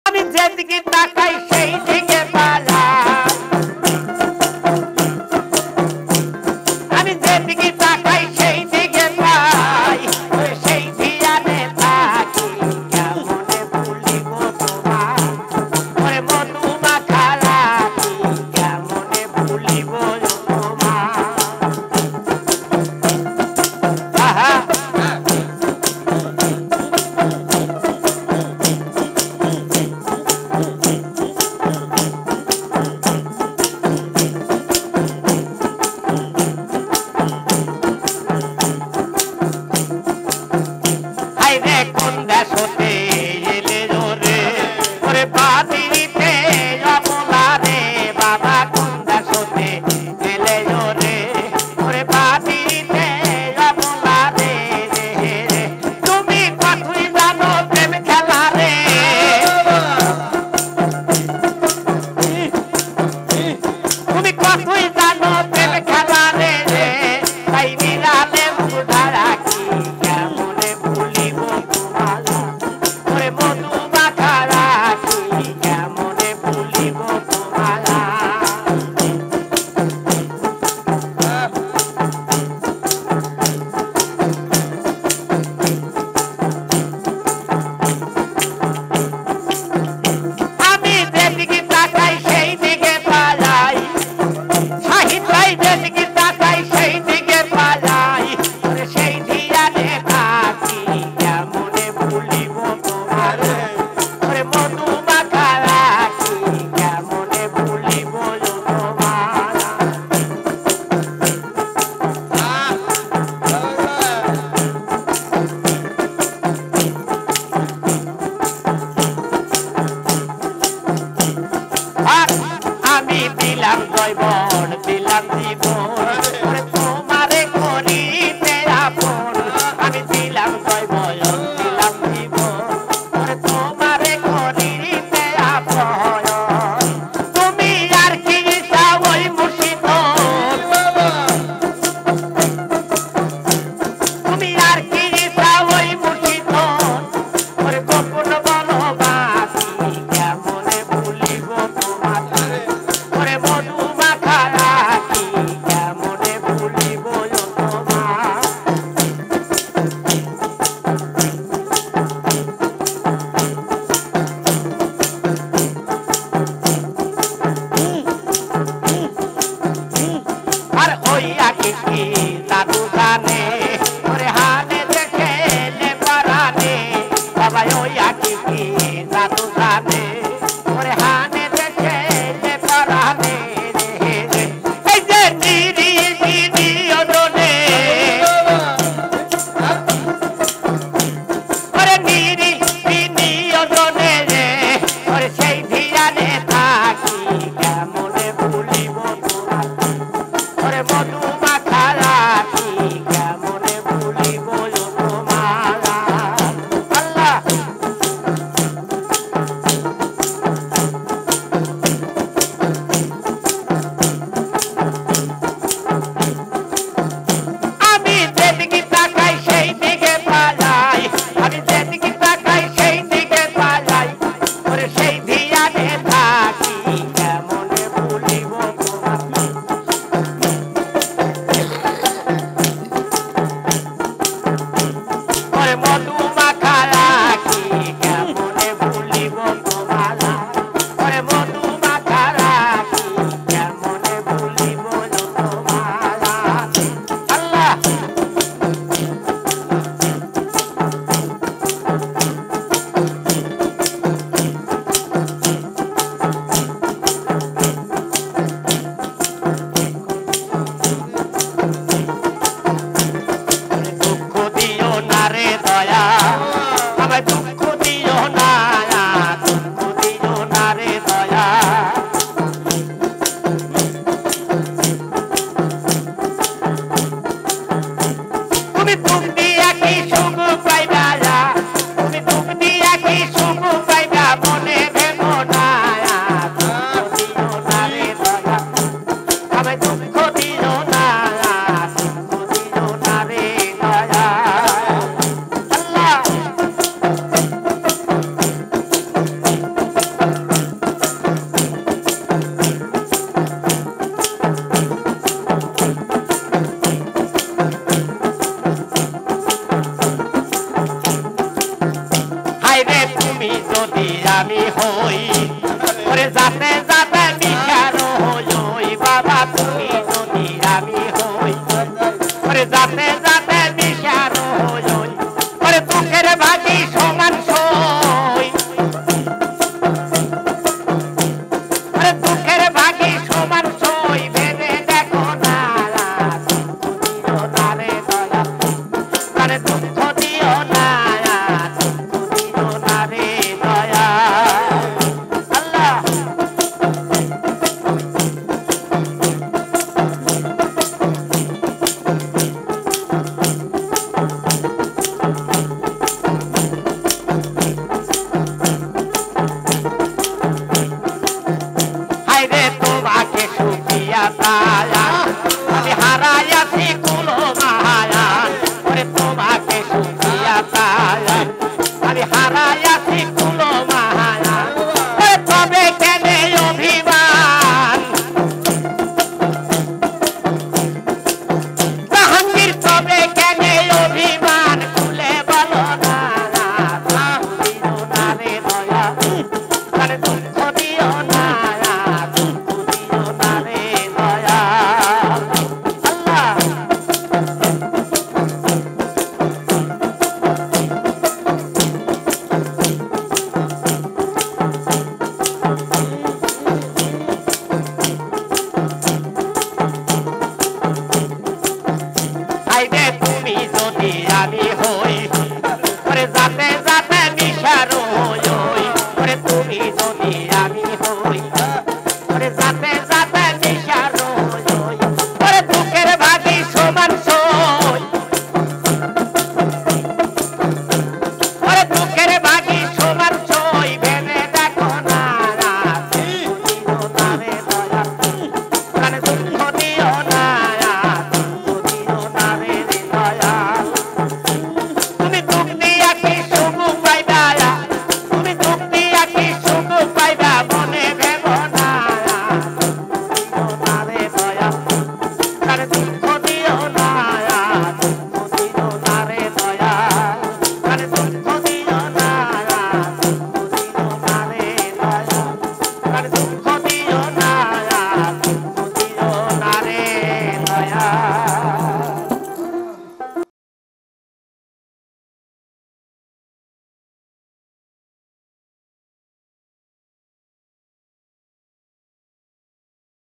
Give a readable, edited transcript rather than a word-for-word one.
আমি যেদিকে তাকাই সেই দিকে পালাই, আমি যেদিকে তাকাই সেই দিকে পাই, সেই ধিয়ানে থাকি কেমনে ভুলিব তোমায়, ওরে মধু মাখা রাখি কেমনে ভুলিব তোমায়। আহা হায়রে কোন দেশ হতে এলে রে, ওরে বাদিতে অবলা রে, বাবা কোন দেশ হতে এলে রে, ওরে বাদিতে অবলা রে, তুমি কতই জানো প্রেম খেলা রে, তুমি কতই জানো প্রেম খেলা রে, তাই নিরালে মুখটা রাখি কেমনে ভুলিব তোমায়, ওরে মধু মাখা রাখি কেমনে ভুলিব তোমায়। আমি যেদিকে তাকাই সেই দিকে পালাই, সাহিত্যাই যেদিকে তাকাই সেই দিকে পালাই, ওরে সেই ধিয়ানে থাকি কেমনে ভুলিব তোমায়, ওরে মধু মাখা রাখি কেমনে ভুলিব তোমায়। আর আমি দিলাম জয়বন দিলাম জীবন, ওরে তোমারে করিতে আপন, আমি দিলাম জয়বন দিলাম জীবন, ওরে তোমারে করিতে আপন, তুমি আর কি চাও ওই মুর্শিদ, তুমি আর কি চাও ওই মুর্শিদ, ওরে গোপন বনবাসী কেমনে ভুলিব তোমায়, ওরে মধু মাখা রাখি কেমনে ভুলিব তোমায়। আর ওই আগে কি জাদু জানে, ওরে হানে দেখে নে পরানে, বাবা ওই আগে কি জাদু জানে, ওরে হানে দেখে নে পরানে, এই যে নিরি নিরিয়নে, ওরে নিরি নিরিয়নে রে, ওরে সেই ধিয়ানে থাকি কেমনে ভুলিব তোমায়, ওরে মধু মাখা রাখি কেমনে ভুলিব তোমায়। আল্লাহ আমি যেদিকে তাকাই সেই দিকে পালাই, আমি যেদিকে তাকাই সেই দিকে পালাই, ওরে সেই ধিয়ানে থাকি কেমনে ভুলিব তোমায়, ওরে মধু মাখা রাখি কেমনে ভুলিব তোমায়, ওরে মধু মাখা রাখি কেমনে ভুলিব তোমায়। আল্লাহ আমি হই ওরে যাতে যাতে মিশানো হই বাবা তুমি যদি আমি হই ওরে যাতে যাতে মিশানো হই ওরে দুঃখের ভাগি সমান সই ওরে দুঃখের ভাগি সমান সই ভেবে দেখো না তারে দয়া তারে দুঃখ দিও না আমি হারাইয়াছি কুলো মায়া ওরে তোমাকে সুখিয়া পায়া আমি হারাইয়াছি কুলো মায়া ওরে তবে কেনে অভিমান জাহাঙ্গীর তবে কেনে অভিমান খুলে বলো না রে দয়া তারে দুঃখ দিও না তুমি যদি আমি হই ওরে যাতে যাতে মিশানো হই ওরে তুমি যদি আমি হই